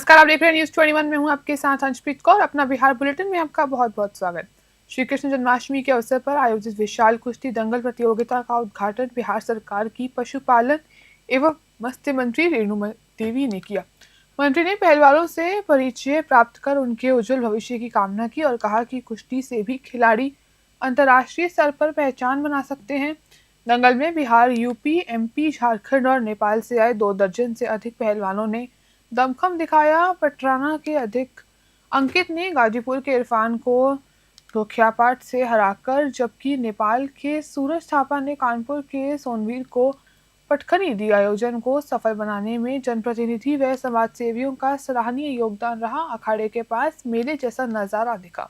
नमस्कार, आप देख रहे हैं न्यूज 21 में हूं आपके साथ अंशप्रीत कौर। अपना बिहार बुलेटिन में आपका बहुत बहुत स्वागत। श्री कृष्ण जन्माष्टमी के अवसर पर आयोजित विशाल कुश्ती दंगल प्रतियोगिता का उद्घाटन बिहार सरकार की पशुपालन एवं मत्स्य मंत्री रेणु देवी ने किया। मंत्री ने पहलवानों से परिचय प्राप्त कर उनके उज्जवल भविष्य की कामना की और कहा कि कुश्ती से भी खिलाड़ी अंतर्राष्ट्रीय स्तर पर पहचान बना सकते हैं। दंगल में बिहार, यूपी, एमपी, झारखंड और नेपाल से आए 2 दर्जन से अधिक पहलवानों ने दमखम दिखाया। पटराना के अधिक अंकित ने गाजीपुर के इरफान को धोखियापाट से हराकर, जबकि नेपाल के सूरज थापा ने कानपुर के सोनवीर को पटखनी दी। आयोजन को सफल बनाने में जनप्रतिनिधि व समाजसेवियों का सराहनीय योगदान रहा। अखाड़े के पास मेले जैसा नजारा दिखा।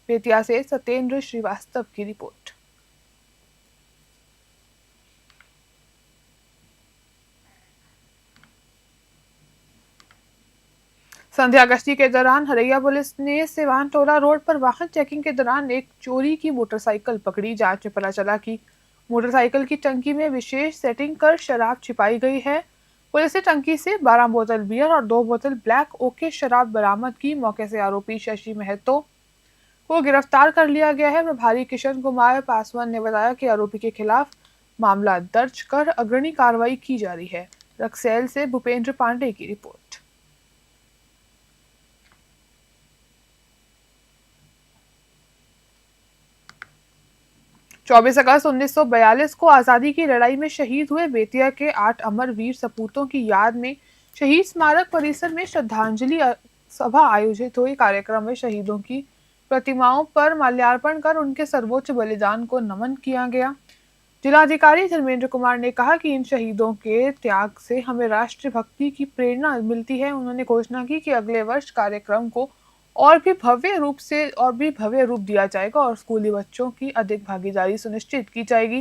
बेतिया से सत्येंद्र श्रीवास्तव की रिपोर्ट। संध्या गश्ती के दौरान हरैया पुलिस ने सिवान टोला रोड पर वाहन चेकिंग के दौरान एक चोरी की मोटरसाइकिल पकड़ी। जांच में पता चला कि मोटरसाइकिल की टंकी में विशेष सेटिंग कर शराब छिपाई गई है। पुलिस ने टंकी से 12 बोतल बियर और 2 बोतल ब्लैक ओके शराब बरामद की। मौके से आरोपी शशि महतो को गिरफ्तार कर लिया गया है। प्रभारी किशन कुमार पासवान ने बताया कि आरोपी के खिलाफ मामला दर्ज कर अग्रणी कार्रवाई की जा रही है। रक्सैल से भूपेंद्र पांडे की रिपोर्ट। 24 अगस्त 1942 को आजादी की लड़ाई में शहीद हुए बेतिया के 8 अमर वीर सपूतों की याद में शहीद स्मारक परिसर में श्रद्धांजलि सभा आयोजित हुई। कार्यक्रम में शहीदों की प्रतिमाओं पर माल्यार्पण कर उनके सर्वोच्च बलिदान को नमन किया गया। जिलाधिकारी धर्मेंद्र कुमार ने कहा कि इन शहीदों के त्याग से हमें राष्ट्रभक्ति की प्रेरणा मिलती है। उन्होंने घोषणा की कि अगले वर्ष कार्यक्रम को और भी भव्य रूप दिया जाएगा और स्कूली बच्चों की अधिक भागीदारी सुनिश्चित की जाएगी।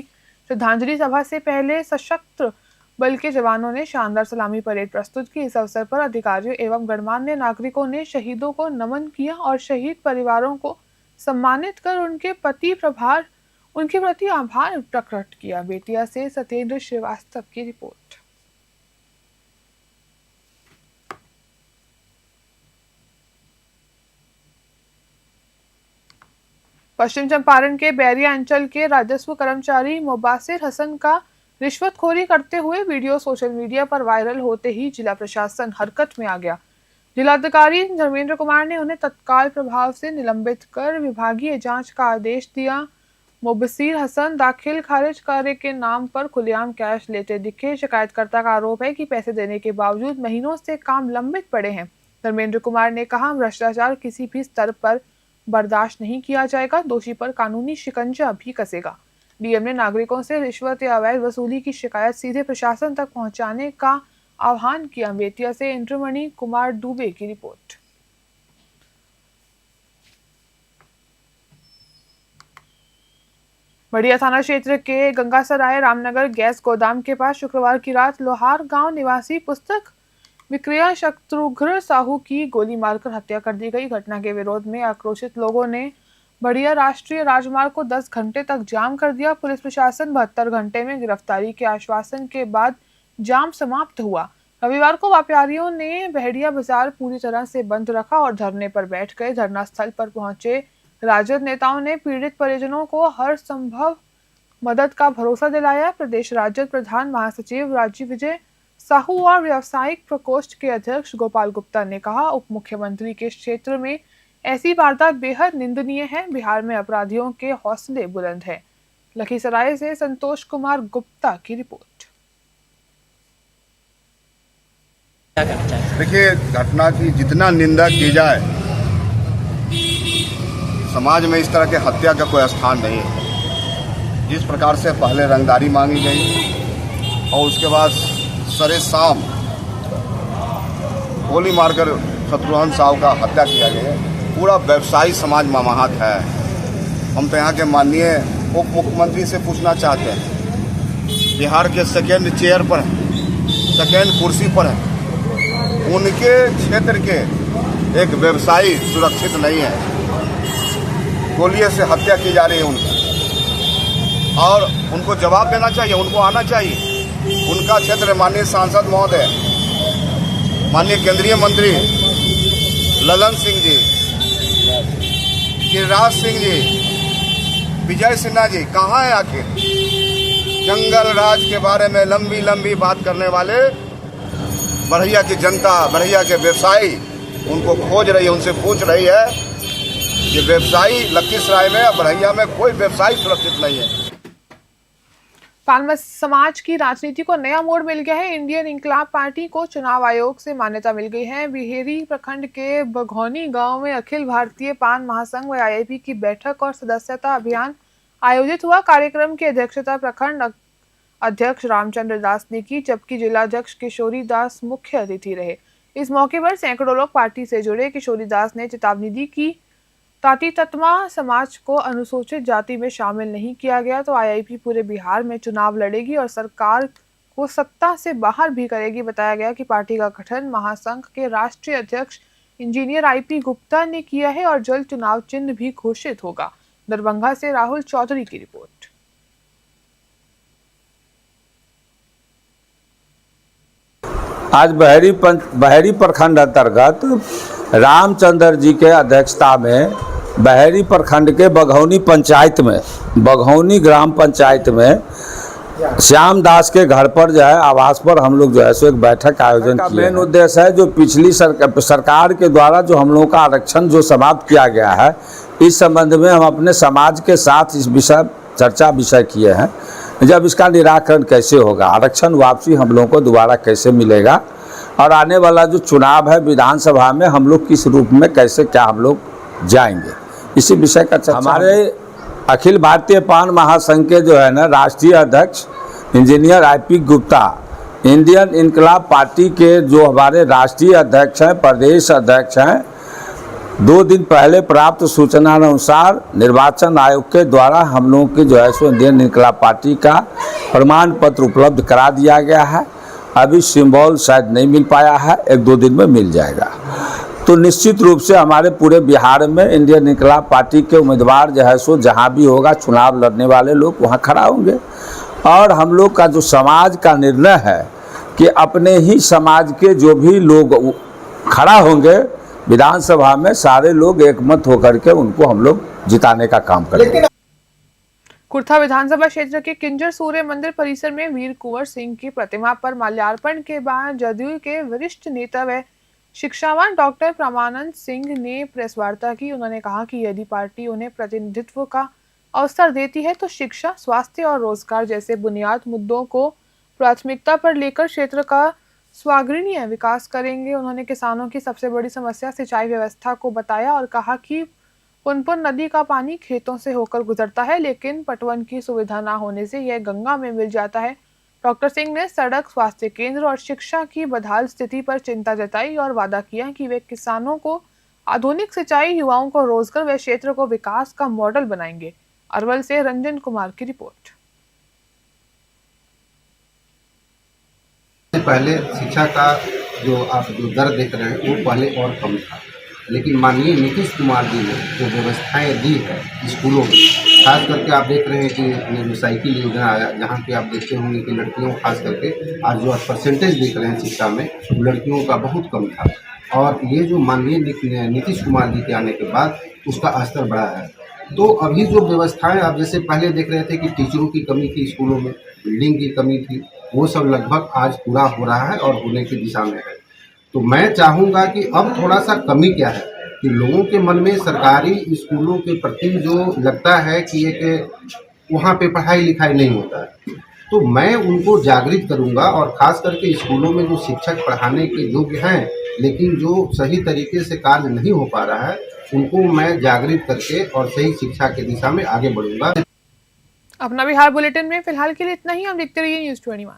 श्रद्धांजलि सभा से पहले सशस्त्र बल के जवानों ने शानदार सलामी परेड प्रस्तुत की। इस अवसर पर अधिकारियों एवं गणमान्य नागरिकों ने शहीदों को नमन किया और शहीद परिवारों को सम्मानित कर उनके प्रति आभार प्रकट किया। बेतिया से सत्येंद्र श्रीवास्तव की रिपोर्ट। पश्चिम चंपारण के बैरिया अंचल के राजस्व कर्मचारी मुबासिर हसन का रिश्वतखोरी करते हुए वीडियो सोशल मीडिया पर वायरल होते ही जिला प्रशासन हरकत में आ गया। जिलाधिकारी धर्मेंद्र कुमार ने उन्हें तत्काल प्रभाव से निलंबित कर विभागीय जांच का आदेश दिया। मुबासिर हसन दाखिल खारिज कार्य के नाम पर खुलेआम कैश लेते दिखे। शिकायतकर्ता का आरोप है कि पैसे देने के बावजूद महीनों से काम लंबित पड़े हैं। धर्मेंद्र कुमार ने कहा, भ्रष्टाचार किसी भी स्तर पर बर्दाश्त नहीं किया जाएगा। दोषी पर कानूनी शिकंजा भी कसेगा। डीएम ने नागरिकों से रिश्वत या अवैध वसूली की शिकायत सीधे प्रशासन तक पहुंचाने का आह्वान किया। बेतिया से इंद्रमणि कुमार दुबे की रिपोर्ट। बढ़िया थाना क्षेत्र के गंगासराय रामनगर गैस गोदाम के पास शुक्रवार की रात लोहार गांव निवासी पुस्तक विक्रेता शत्रुघ्न साहू की गोली मारकर हत्या कर दी गई। घटना के विरोध में आक्रोशित लोगों ने बढ़िया राष्ट्रीय राजमार्ग को 10 घंटे तक जाम कर दिया। पुलिस प्रशासन 72 घंटे में गिरफ्तारी के आश्वासन के बाद जाम समाप्त हुआ। रविवार को व्यापारियों ने बढ़िया बाजार पूरी तरह से बंद रखा और धरने पर बैठ गए। धरना स्थल पर पहुंचे राजद नेताओं ने पीड़ित परिजनों को हर संभव मदद का भरोसा दिलाया। प्रदेश राजद प्रधान महासचिव राजीव विजय साहू और व्यावसायिक प्रकोष्ठ के अध्यक्ष गोपाल गुप्ता ने कहा, उप मुख्यमंत्री के क्षेत्र में ऐसी वारदात बेहद निंदनीय है। बिहार में अपराधियों के हौसले बुलंद हैं। लखीसराय से संतोष कुमार गुप्ता की रिपोर्ट। देखिए, घटना की जितना निंदा की जाए, समाज में इस तरह के हत्या का कोई स्थान नहीं है। जिस प्रकार से पहले रंगदारी मांगी गई और उसके बाद सरे शाम गोली मारकर शत्रुघ्न साहू का हत्या किया गया, पूरा व्यवसायी समाज ममाहत है। हम तो यहाँ के माननीय उप मुख्यमंत्री से पूछना चाहते हैं, बिहार के सेकेंड चेयर पर है, सेकेंड कुर्सी पर है, उनके क्षेत्र के एक व्यवसायी सुरक्षित नहीं है। गोलियों से हत्या की जा रही है उनका, और उनको जवाब देना चाहिए, उनको आना चाहिए। उनका क्षेत्र माननीय सांसद महोदय, माननीय केंद्रीय मंत्री ललन सिंह जी, गिरिराज सिंह जी, विजय सिन्हा जी कहाँ है आखिर? जंगल राज के बारे में लंबी लंबी बात करने वाले बड़हिया की जनता, बड़हिया के व्यवसायी उनको खोज रही है, उनसे पूछ रही है कि व्यवसायी लखीसराय में, बड़हिया में कोई व्यवसायी सुरक्षित नहीं है। पालमा समाज की राजनीति को नया मोड़ मिल गया है। इंडियन इंकलाब पार्टी को चुनाव आयोग से मान्यता मिल गई है। बिहेरी प्रखंड के बघौनी गांव में अखिल भारतीय पान महासंघ व आईआईपी की बैठक और सदस्यता अभियान आयोजित हुआ। कार्यक्रम की अध्यक्षता प्रखंड अध्यक्ष रामचंद्र दास ने की, जबकि जिलाध्यक्ष किशोरी दास मुख्य अतिथि रहे। इस मौके पर सैकड़ों लोग पार्टी से जुड़े। किशोरी दास ने चेतावनी दी कि ताती ततमा समाज को अनुसूचित जाति में शामिल नहीं किया गया तो आईआईपी पूरे बिहार में चुनाव लड़ेगी और सरकार को सत्ता से बाहर भी करेगी। बताया गया कि पार्टी का गठन महासंघ के राष्ट्रीय अध्यक्ष इंजीनियर आईपी गुप्ता ने किया है और जल्द चुनाव चिन्ह भी घोषित होगा। दरभंगा से राहुल चौधरी की रिपोर्ट। आज बहेरी प्रखंड अंतर्गत रामचंद्र जी के अध्यक्षता में बहेरी प्रखंड के बघौनी पंचायत में, बघौनी ग्राम पंचायत में श्याम दास के घर पर जो है आवास पर हम लोग जो है सो एक बैठक आयोजन किया। मेन उद्देश्य है जो पिछली सरकार के द्वारा जो हम लोगों का आरक्षण जो समाप्त किया गया है, इस संबंध में हम अपने समाज के साथ इस विषय किए हैं। जब इसका निराकरण कैसे होगा, आरक्षण वापसी हम लोगों को दोबारा कैसे मिलेगा और आने वाला जो चुनाव है विधानसभा में हम लोग किस रूप में कैसे क्या हम लोग जाएंगे, इसी विषय का चर्चा। हमारे अखिल भारतीय पान महासंघ के जो है ना राष्ट्रीय अध्यक्ष engineer IP Gupta, Indian Inquilab party के जो हमारे राष्ट्रीय अध्यक्ष हैं, प्रदेश अध्यक्ष हैं, 2 दिन पहले प्राप्त सूचना अनुसार निर्वाचन आयोग के द्वारा हम लोगों के जो है सो इंडियन इंकलाब पार्टी का प्रमाण पत्र उपलब्ध करा दिया गया है। अभी सिंबल शायद नहीं मिल पाया है, 1-2 दिन में मिल जाएगा। तो निश्चित रूप से हमारे पूरे बिहार में इंडियन इंकलाब पार्टी के उम्मीदवार जो है सो जहाँ भी होगा चुनाव लड़ने वाले लोग वहाँ खड़ा होंगे और हम लोग का जो समाज का निर्णय है कि अपने ही समाज के जो भी लोग खड़ा होंगे विधानसभा में, सारे लोग एकमत होकर के उनको हम लोग जिताने का काम करेंगे। कुर्था विधानसभा क्षेत्र के किंजर सूर्य मंदिर परिसर में वीर कुंवर सिंह की प्रतिमा पर माल्यार्पण के बाद जदयू के वरिष्ठ नेता व शिक्षावान डॉक्टर प्रमानंद सिंह ने प्रेस वार्ता की। उन्होंने कहा कि यदि पार्टी उन्हें प्रतिनिधित्व का अवसर देती है तो शिक्षा, स्वास्थ्य और रोजगार जैसे बुनियाद मुद्दों को प्राथमिकता पर लेकर क्षेत्र का स्वाग्रणीय विकास करेंगे। उन्होंने किसानों की सबसे बड़ी समस्या सिंचाई व्यवस्था को बताया और कहा कि पुनपुन नदी का पानी खेतों से होकर गुजरता है, लेकिन पटवन की सुविधा न होने से यह गंगा में मिल जाता है। डॉक्टर सिंह ने सड़क, स्वास्थ्य केंद्र और शिक्षा की बदहाल स्थिति पर चिंता जताई और वादा किया कि वे किसानों को आधुनिक सिंचाई, युवाओं को रोजगार व क्षेत्र को विकास का मॉडल बनाएंगे। अरवल से रंजन कुमार की रिपोर्ट। पहले शिक्षा का जो आप जो दर देख रहे हैं वो पहले और कम था, लेकिन माननीय नीतीश कुमार जी ने जो व्यवस्थाएं दी है स्कूलों में, खास करके आप देख रहे हैं कि जो साइकिल योजना आया, जहाँ पे आप देखते होंगे कि लड़कियों खास करके आज जो परसेंटेज देख रहे हैं शिक्षा में, लड़कियों का बहुत कम था और ये जो माननीय नीतीश कुमार जी के आने के बाद उसका स्तर बढ़ा है। तो अभी जो व्यवस्थाएं आप जैसे पहले देख रहे थे कि टीचरों की कमी थी स्कूलों में, बिल्डिंग की कमी थी, वो सब लगभग आज पूरा हो रहा है और होने की दिशा में है। तो मैं चाहूँगा कि अब थोड़ा सा कमी क्या है कि लोगों के मन में सरकारी स्कूलों के प्रति जो लगता है कि एक वहाँ पे पढ़ाई लिखाई नहीं होता है, तो मैं उनको जागृत करूँगा और ख़ास करके स्कूलों में जो शिक्षक पढ़ाने के योग्य हैं लेकिन जो सही तरीके से कार्य नहीं हो पा रहा है, उनको मैं जागृत करके और सही शिक्षा की दिशा में आगे बढ़ूँगा। अपना बिहार बुलेटिन में फिलहाल के लिए इतना ही। हम देखते रहिए न्यूज़ 21।